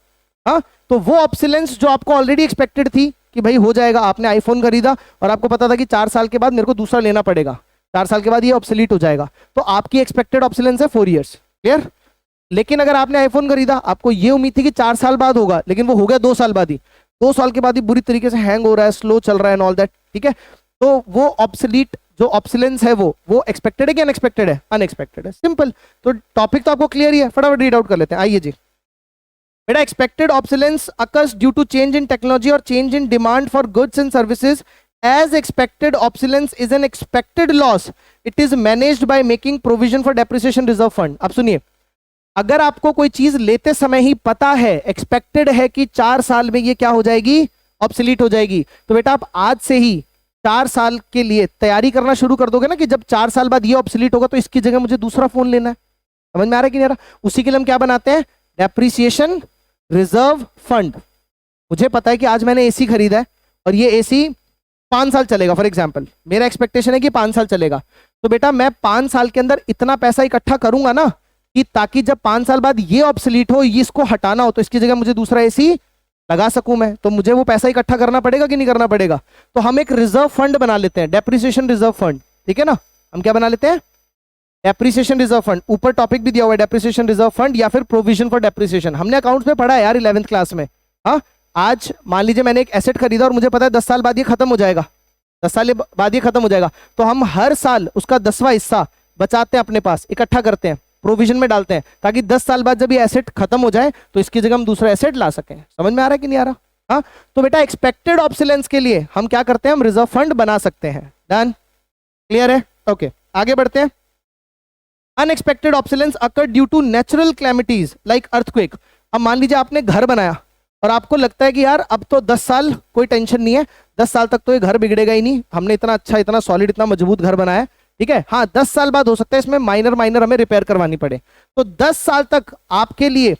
Speaker 1: हाँ, तो वो ऑब्सोलेंस जो आपको ऑलरेडी एक्सपेक्टेड थी कि भाई हो जाएगा, आपने आईफोन खरीदा और आपको पता था कि 4 साल के बाद मेरे को दूसरा लेना पड़ेगा, 4 साल के बाद ये ऑब्सोलीट हो जाएगा, तो आपकी एक्सपेक्टेड ऑब्सोलेंस है 4 ईयर्स। क्लियर? लेकिन अगर आपने आईफोन खरीदा, आपको ये उम्मीद थी कि 4 साल बाद होगा, लेकिन वो हो गया 2 साल बाद ही, 2 साल के बाद ही बुरी तरीके से हैंग हो रहा है, स्लो चल रहा है एंड ऑल दैट, ठीक है, तो वो ऑब्सोलीट जो ऑब्सोलेंस है वो एक्सपेक्टेड है कि अनएक्सपेक्टेड है? अनएक्सपेक्टेड है, सिंपल। तो टॉपिक तो आपको क्लियर ही है, फटाफट रीड आउट कर लेते हैं। आइए जी बेटा, expected obsolescence occurs due to change in technology और change in demand for goods and services. As expected obsolescence is an expected loss. It is managed by making provision for depreciation reserve fund. अब सुनिए, अगर आपको कोई चीज लेते समय ही पता है, एक्सपेक्टेड है कि 4 साल में ये क्या हो जाएगी, ऑब्सोलीट हो जाएगी, तो बेटा आप आज से ही 4 साल के लिए तैयारी करना शुरू कर दोगे ना कि जब 4 साल बाद ये ऑब्सोलीट होगा तो इसकी जगह मुझे दूसरा फोन लेना है। समझ में आ रहा है कि नहीं आ रहा? उसी के लिए हम क्या बनाते हैं? Depreciation reserve fund. मुझे पता है कि आज मैंने एसी खरीदा है और ये एसी 5 साल चलेगा, फॉर एग्जाम्पल मेरा एक्सपेक्टेशन है कि 5 साल चलेगा, तो बेटा मैं 5 साल के अंदर इतना पैसा इकट्ठा करूंगा ना कि ताकि जब 5 साल बाद ये ऑब्सोलीट हो, ये इसको हटाना हो, तो इसकी जगह मुझे दूसरा एसी लगा सकूं मैं, तो मुझे वो पैसा इकट्ठा करना पड़ेगा कि नहीं करना पड़ेगा? तो हम एक रिजर्व फंड बना लेते हैं, डेप्रिसिएशन रिजर्व फंड, ठीक है ना। हम क्या बना लेते हैं? Depreciation reserve fund. ऊपर टॉपिक भी दिया हुआ है, डेप्रिसिएशन रिजर्व फंड या फिर प्रोविजन फॉर डेप्रिसिएशन। हमने अकाउंट्स में पढ़ा है यार 11th क्लास में। हाँ, आज मान लीजिए मैंने एक एसेट खरीदा और मुझे पता है 10 साल बाद ये खत्म हो जाएगा, 10 साल बाद ये खत्म हो जाएगा, तो हम हर साल उसका 10वां हिस्सा बचाते हैं अपने पास, इकट्ठा करते हैं, प्रोविजन में डालते हैं, ताकि 10 साल बाद जब ये एसेट खत्म हो जाए तो इसकी जगह हम दूसरा एसेट ला सकें। समझ में आ रहा है कि नहीं आ रहा? हाँ, तो बेटा एक्सपेक्टेड ऑब्सोलेंस के लिए हम क्या करते हैं? हम रिजर्व फंड बना सकते हैं। डन? क्लियर है? ओके, आगे बढ़ते हैं। Unexpected obsolescence occur due to natural calamities like earthquake. अब मान लीजिए आपने घर बनाया और आपको लगता है कि यार अब तो 10 साल कोई टेंशन नहीं है, 10 साल तक तो ये घर बिगड़ेगा ही नहीं, हमने इतना अच्छा, इतना सॉलिड, इतना मजबूत घर बनाया है, ठीक है। हाँ, 10 साल बाद हो सकता है इसमें माइनर हमें रिपेयर करवानी पड़े, तो 10 साल तक आपके लिए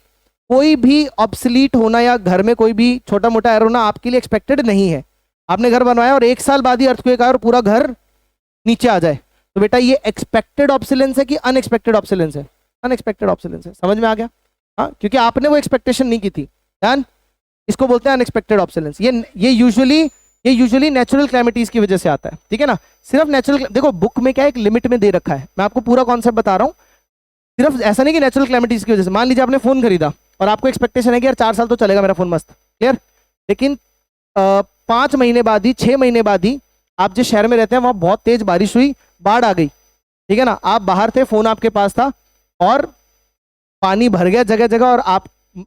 Speaker 1: कोई भी ऑब्सोलीट होना या घर में कोई भी छोटा मोटा एरर होना आपके लिए एक्सपेक्टेड नहीं है। आपने घर बनवाया और 1 साल बाद ही अर्थक्वेक आया और पूरा घर नीचे आ जाए, तो बेटा ये एक्सपेक्टेड ऑब्सोलेंस है कि अनएक्सपेक्टेड ऑब्सोलेंस है? अनएक्सपेक्टेड ऑब्सोलेंस है। समझ में आ गया? हाँ, क्योंकि आपने वो एक्सपेक्टेशन नहीं की थी। डन? इसको बोलते हैं अनएक्सपेक्टेड ऑब्सोलेंस। ये यूजुअली नेचुरल क्लैमिटीज की वजह से आता है, ठीक है ना। सिर्फ नेचुरल, देखो बुक में क्या एक लिमिट में दे रखा है, मैं आपको पूरा कॉन्सेप्ट बता रहा हूँ। सिर्फ ऐसा नहीं कि नेचुरल क्लैमिटीज की वजह से। मान लीजिए आपने फोन खरीदा और आपको एक्सपेक्टेशन है कि यार 4 साल तो चलेगा मेरा फोन मस्त, क्लियर, लेकिन 5 महीने बाद ही, 6 महीने बाद ही आप जिस शहर में रहते हैं वहां बहुत तेज बारिश हुई, बाढ़ आ गई, ठीक है ना। आप बाहर थे, फोन आपके पास था और पानी भर गया जगह जगह और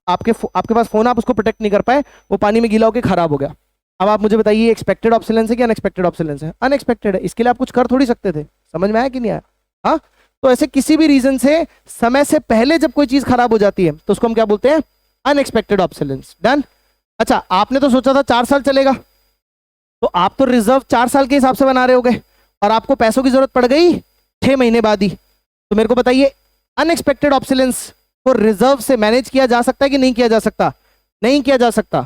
Speaker 1: आपके पास फोन, आप उसको प्रोटेक्ट नहीं कर पाए, वो पानी में गीला होकर खराब हो गया। अब आप मुझे बताइए एक्सपेक्टेड ऑब्सोलेंस है कि अनएक्सपेक्टेड ऑब्सोलेंस है? अनएक्सपेक्टेड है। इसके लिए आप कुछ कर थोड़ी सकते थे। समझ में आया कि नहीं आया? हाँ, तो ऐसे किसी भी रीजन से समय से पहले जब कोई चीज खराब हो जाती है तो उसको हम क्या बोलते हैं? Unexpected obsolescence. डन? अच्छा, आपने तो सोचा था 4 साल चलेगा, तो आप तो रिजर्व 4 साल के हिसाब से बना रहे होगे और आपको पैसों की जरूरत पड़ गई 6 महीने बाद ही। तो मेरे को बताइए अनएक्सपेक्टेड ऑब्सोलेंस को रिजर्व से मैनेज किया जा सकता है कि नहीं किया जा सकता? नहीं किया जा सकता,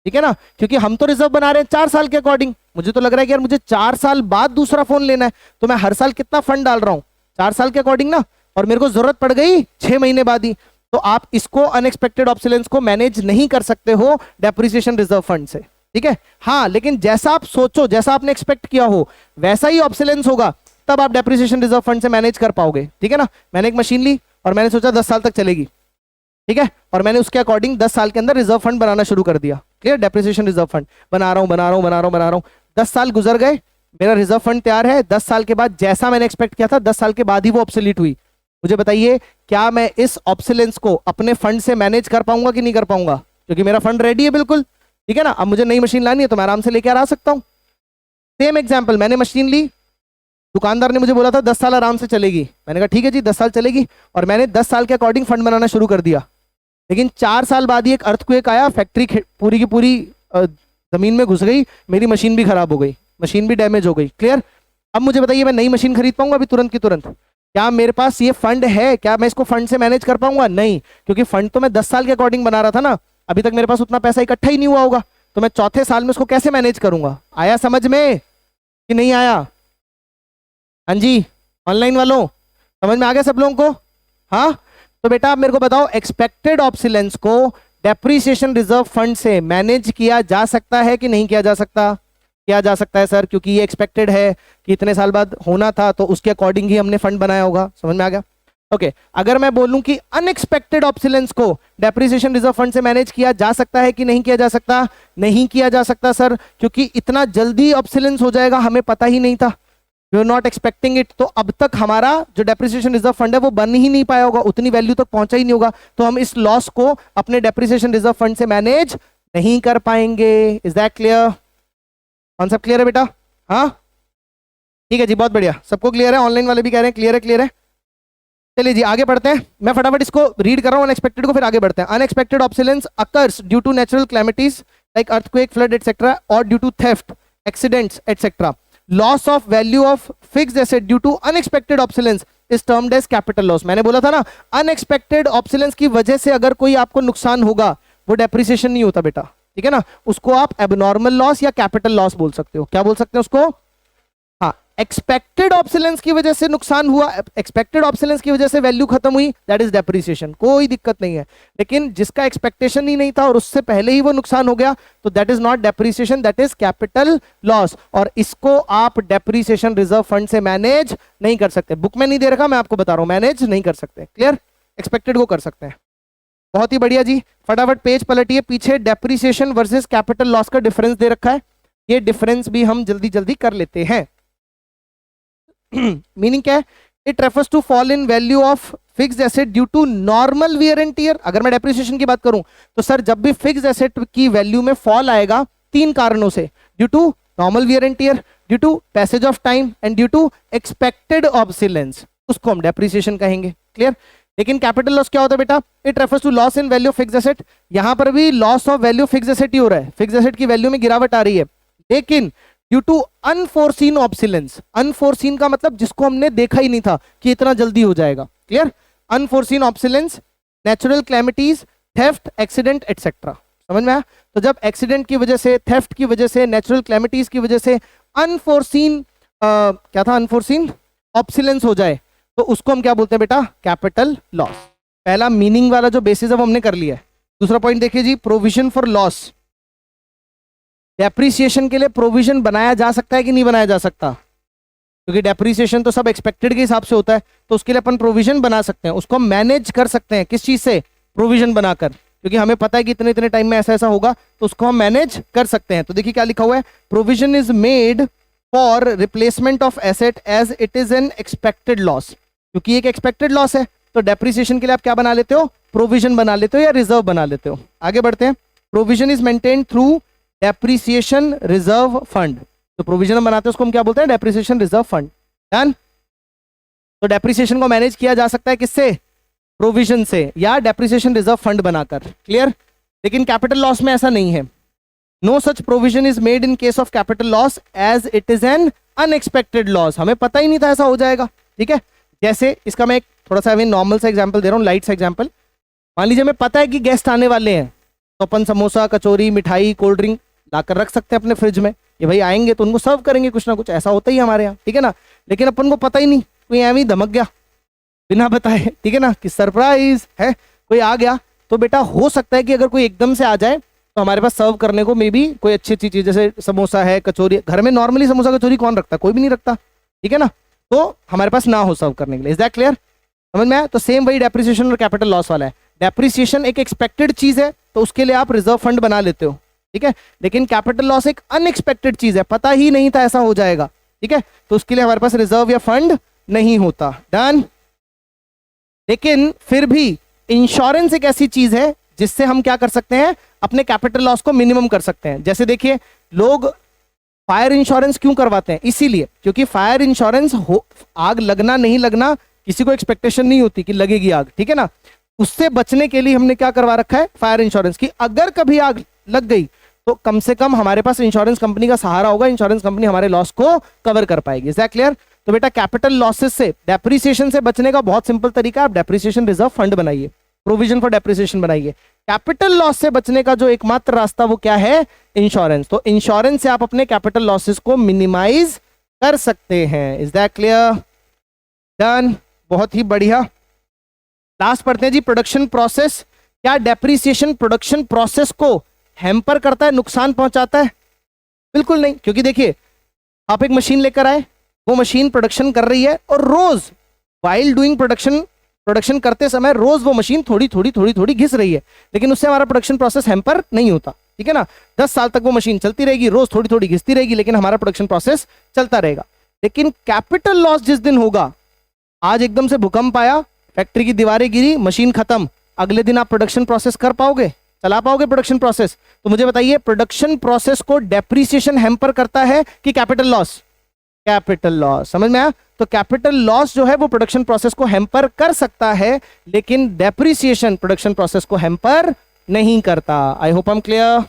Speaker 1: ठीक है ना, क्योंकि हम तो रिजर्व बना रहे हैं 4 साल के अकॉर्डिंग। मुझे तो लग रहा है कि यार मुझे 4 साल बाद दूसरा फोन लेना है, तो मैं हर साल कितना फंड डाल रहा हूं 4 साल के अकॉर्डिंग ना, और मेरे को जरूरत पड़ गई 6 महीने बाद ही। तो आप इसको अनएक्सपेक्टेड ऑब्सोलेंस को मैनेज नहीं कर सकते हो डेप्रिसिएशन रिजर्व फंड से, ठीक है। हाँ, लेकिन जैसा आप सोचो, जैसा आपने एक्सपेक्ट किया हो वैसा ही ऑब्सोलेंस होगा, तब आप डेप्रिसिएशन रिजर्व फंड से मैनेज कर पाओगे, ठीक है ना। मैंने एक मशीन ली और मैंने सोचा 10 साल तक चलेगी, ठीक है, और मैंने उसके अकॉर्डिंग 10 साल के अंदर रिजर्व फंड बनाना शुरू कर दिया। क्लियर, डेप्रिसिएशन रिजर्व फंड बना रहा हूं। 10 साल गुजर गए, मेरा रिजर्व फंड तैयार है। 10 साल के बाद जैसा मैंने एक्सपेक्ट किया था 10 साल के बाद ही वो ऑब्सोलीट हुई। मुझे बताइए क्या मैं इस ऑब्सोलेंस को अपने फंड से मैनेज कर पाऊंगा कि नहीं कर पाऊंगा? क्योंकि मेरा फंड रेडी है बिल्कुल, ठीक है ना। अब मुझे नई मशीन लानी है तो मैं आराम से लेके आ सकता हूं। सेम एग्जाम्पल, मैंने मशीन ली, दुकानदार ने मुझे बोला था 10 साल आराम से चलेगी। मैंने कहा ठीक है जी 10 साल चलेगी, और मैंने 10 साल के अकॉर्डिंग फंड बनाना शुरू कर दिया। लेकिन 4 साल बाद ही एक अर्थक्वेक आया, फैक्ट्री पूरी की पूरी जमीन में घुस गई, मेरी मशीन भी खराब हो गई, मशीन भी डैमेज हो गई। क्लियर। अब मुझे बताइए मैं नई मशीन खरीद पाऊंगा अभी तुरंत की तुरंत? क्या मेरे पास ये फंड है? क्या मैं इसको फंड से मैनेज कर पाऊंगा? नहीं, क्योंकि फंड तो मैं 10 साल के अकॉर्डिंग बना रहा था ना, अभी तक मेरे पास उतना पैसा इकट्ठा ही नहीं हुआ होगा, तो मैं चौथे साल में उसको कैसे मैनेज करूंगा? आया समझ में कि नहीं आया? हाँ जी, ऑनलाइन वालों समझ में आ गया सब लोगों को? हाँ, तो बेटा आप मेरे को बताओ एक्सपेक्टेड ऑब्सोलेंस को डेप्रिसिएशन रिजर्व फंड से मैनेज किया जा सकता है कि नहीं किया जा सकता? किया जा सकता है सर, क्योंकि ये एक्सपेक्टेड है कि इतने साल बाद होना था, तो उसके अकॉर्डिंग ही हमने फंड बनाया होगा। समझ में आ गया? ओके, अगर मैं बोलूं कि अनएक्सपेक्टेड ऑब्सोलेंस को डेप्रिसिएशन रिजर्व फंड से मैनेज किया जा सकता है कि नहीं किया जा सकता? नहीं किया जा सकता सर, क्योंकि इतना जल्दी ऑब्सोलेंस हो जाएगा हमें पता ही नहीं था, we are not expecting it. तो अब तक हमारा जो डेप्रिसिएशन रिजर्व फंड है वो बन ही नहीं पाया होगा, उतनी वैल्यू तक पहुंचा ही नहीं होगा, तो हम इस लॉस को अपने डेप्रिसिएशन रिजर्व फंड से मैनेज नहीं कर पाएंगे। Is that clear? Concept clear है बेटा? हाँ ठीक है जी, बहुत बढ़िया, सबको क्लियर है? ऑनलाइन वाले भी कह रहे हैं क्लियर है, क्लियर है। चलिए जी आगे बढ़ते हैं, मैं फटाफट इसको रीड कर रहा हूँ अनएक्सपेक्टेड को, फिर आगे बढ़ते हैं। Unexpected obsolescence occurs due to natural calamities like earthquake, flood etcetera, और due to theft, accidents etcetera. Loss of value of fixed asset due to unexpected obsolescence is termed as capital loss. मैंने बोला था ना, unexpected obsolescence की वजह से अगर कोई आपको नुकसान होगा वो डेप्रिसिएशन नहीं होता बेटा, ठीक है ना, उसको आप एबनॉर्मल लॉस या कैपिटल लॉस बोल सकते हो। क्या बोल सकते हैं उसको? हाँ, एक्सपेक्टेड ऑब्सोलेंस की वजह से नुकसान हुआ, एक्सपेक्टेड ऑब्सोलेंस की वजह से वैल्यू खत्म हुई, दैट इज डेप्रिसिएशन, कोई दिक्कत नहीं है। लेकिन जिसका एक्सपेक्टेशन ही नहीं था और उससे पहले ही वो नुकसान हो गया, तो that is not depreciation, that is capital loss, और इसको आप डेप्रिसिएशन रिजर्व फंड से मैनेज नहीं कर सकते। बुक में नहीं दे रखा, मैं आपको बता रहा हूं, मैनेज नहीं कर सकते। क्लियर? एक्सपेक्टेड को कर सकते हैं। बहुत ही बढ़िया जी, फटाफट पेज पलटिए, पीछे डेप्रिसिएशन वर्सेस कैपिटल लॉस का डिफरेंस दे रखा है, ये डिफरेंस भी हम जल्दी जल्दी कर लेते हैं। मीनिंग क्या है? It refers to fall in value of fixed asset due to normal wear and tear. अगर मैं डेप्रिसिएशन की बात करूं तो सर जब भी फिक्स्ड एसेट की वैल्यू में फॉल आएगा 3 कारणों से, due to normal wear and tear, due to passage of time, and due to expected obsolescence, उसको हम डेप्रिसिएशन कहेंगे। क्लियर? लेकिन कैपिटल लॉस क्या होता है बेटा? It refers to loss in value of fixed asset. यहां पर भी loss of value fixed asset ही हो रहा है, फिक्स्ड एसेट की वैल्यू में गिरावट आ रही है, लेकिन due to unforeseen obsolescence. Unforeseen का मतलब जिसको हमने देखा ही नहीं था कि इतना जल्दी हो जाएगा। Clear? Unforeseen obsolescence, natural calamities, theft, accident etcetera. समझ में आया? तो जब एक्सीडेंट की वजह से, थेफ्ट की वजह से, नेचुरल कैलेमिटीज की वजह से अनफोर्सीन क्या था, अनफोर्सीन ऑब्सोलेंस हो जाए, तो उसको हम क्या बोलते हैं बेटा? Capital loss. पहला मीनिंग वाला जो बेसिस अब हमने कर लिया है। दूसरा पॉइंट देखिए जी, प्रोविजन फॉर लॉस। डेप्रिसिएशन के लिए प्रोविजन बनाया जा सकता है कि नहीं बनाया जा सकता? क्योंकि डेप्रिसिएशन तो सब एक्सपेक्टेड के हिसाब से होता है, तो उसके लिए अपन प्रोविजन बना सकते हैं, उसको मैनेज कर सकते हैं। किस चीज से? प्रोविजन बनाकर, क्योंकि हमें पता है कि इतने इतने टाइम में ऐसा ऐसा होगा, तो उसको हम मैनेज कर सकते हैं। तो देखिए क्या लिखा हुआ है, provision is made for replacement of asset as it is an expected loss. क्योंकि एक एक्सपेक्टेड लॉस है, तो डेप्रिसिएशन के लिए आप क्या बना लेते हो? प्रोविजन बना लेते हो या रिजर्व बना लेते हो। आगे बढ़ते हैं। Provision is maintain through depreciation reserve fund. तो प्रोविजन हम बनाते हैं उसको हम क्या बोलते हैं? Depreciation reserve fund. डन? तो डेप्रिसिएशन को मैनेज किया जा सकता है किससे? प्रोविजन से, या डेप्रिसिएशन रिजर्व फंड बनाकर। क्लियर? लेकिन कैपिटल लॉस में ऐसा नहीं है। No such provision is made in case of capital loss as it is an unexpected loss. हमें पता ही नहीं था ऐसा हो जाएगा, ठीक है। जैसे इसका मैं एक थोड़ा सा अभी नॉर्मल सा एग्जांपल दे रहा हूँ, लाइट सा एग्जांपल। मान लीजिए हमें पता है कि गेस्ट आने वाले हैं, तो अपन समोसा, कचौरी, मिठाई, कोल्ड ड्रिंक लाकर रख सकते हैं अपने फ्रिज में, ये भाई आएंगे तो उनको सर्व करेंगे कुछ ना कुछ, ऐसा होता ही हमारे यहाँ, ठीक है ना। लेकिन अपन को पता ही नहीं, कोई एवं ही धमक गया बिना बताए, ठीक है ना, कि सरप्राइज है, कोई आ गया। तो बेटा हो सकता है कि अगर कोई एकदम से आ जाए तो हमारे पास सर्व करने को मे बी कोई अच्छी अच्छी चीज, जैसे समोसा है, कचौरी। घर में नॉर्मली समोसा कचौरी कौन रखता है? कोई भी नहीं रखता, ठीक है ना। तो हमारे पास ना हो सर्व करने के लिए। Is that clear? समझ में आया? तो सेम वही डेप्रिसिएशन और कैपिटल लॉस वाला है। डेप्रिसिएशन एक एक्सपेक्टेड चीज है तो उसके लिए आप रिजर्व फंड बना लेते हो, ठीक है। लेकिन कैपिटल लॉस एक अनएक्सपेक्टेड चीज है, पता ही नहीं था ऐसा हो जाएगा, ठीक है। तो उसके लिए हमारे पास रिजर्व या फंड नहीं होता। डन। लेकिन फिर भी इंश्योरेंस एक ऐसी चीज है जिससे हम क्या कर सकते हैं, अपने कैपिटल लॉस को मिनिमम कर सकते हैं। जैसे देखिए, लोग फायर इंश्योरेंस क्यों करवाते हैं? इसीलिए क्योंकि फायर इंश्योरेंस हो, आग लगना नहीं लगना किसी को एक्सपेक्टेशन नहीं होती कि लगेगी आग, ठीक है ना। उससे बचने के लिए हमने क्या करवा रखा है, फायर इंश्योरेंस, की अगर कभी आग लग गई तो कम से कम हमारे पास इंश्योरेंस कंपनी का सहारा होगा, इंश्योरेंस कंपनी हमारे लॉस को कवर कर पाएगी। Is that clear? तो बेटा कैपिटल लॉसेस से, डेप्रिसिएशन से बचने का बहुत सिंपल तरीका है, आप डेप्रिसिएशन रिजर्व फंड बनाइए, प्रोविजन फॉर डेप्रिसिएशन बनाइए। कैपिटल लॉस से बचने का जो एकमात्र रास्ता वो क्या है? इंश्योरेंस। तो इंश्योरेंस से आप अपने कैपिटल लॉसेस को मिनिमाइज कर सकते हैं। Is that clear? डन। बहुत ही बढ़िया। लास्ट पढ़ते हैं जी, प्रोडक्शन प्रोसेस। क्या डेप्रिसिएशन प्रोडक्शन प्रोसेस को हैम्पर करता है, नुकसान पहुंचाता है? बिल्कुल नहीं, क्योंकि देखिए आप एक मशीन लेकर आए, वो मशीन प्रोडक्शन कर रही है और रोज वाइल डूइंग प्रोडक्शन करते समय रोज वो मशीन थोड़ी थोड़ी घिस रही है, लेकिन उससे हमारा प्रोडक्शन प्रोसेस हैम्पर नहीं होता, ठीक है ना। 10 साल तक वो मशीन चलती रहेगी, रोज थोड़ी थोड़ी घिसती रहेगी, लेकिन हमारा प्रोडक्शन प्रोसेस चलता रहेगा। लेकिन कैपिटल लॉस जिस दिन होगा, आज एकदम से भूकंप आया, फैक्ट्री की दीवारें गिरी, मशीन खत्म, अगले दिन आप प्रोडक्शन प्रोसेस कर पाओगे, चला पाओगे प्रोडक्शन प्रोसेस? तो मुझे बताइए, प्रोडक्शन प्रोसेस को डेप्रिसिएशन हैम्पर करता है कि कैपिटल लॉस? Capital loss. समझ में आया? तो कैपिटल लॉस जो है वो प्रोडक्शन प्रोसेस को हैम्पर कर सकता है, लेकिन डेप्रिसिएशन प्रोडक्शन प्रोसेस को हैम्पर नहीं करता। I hope I am clear.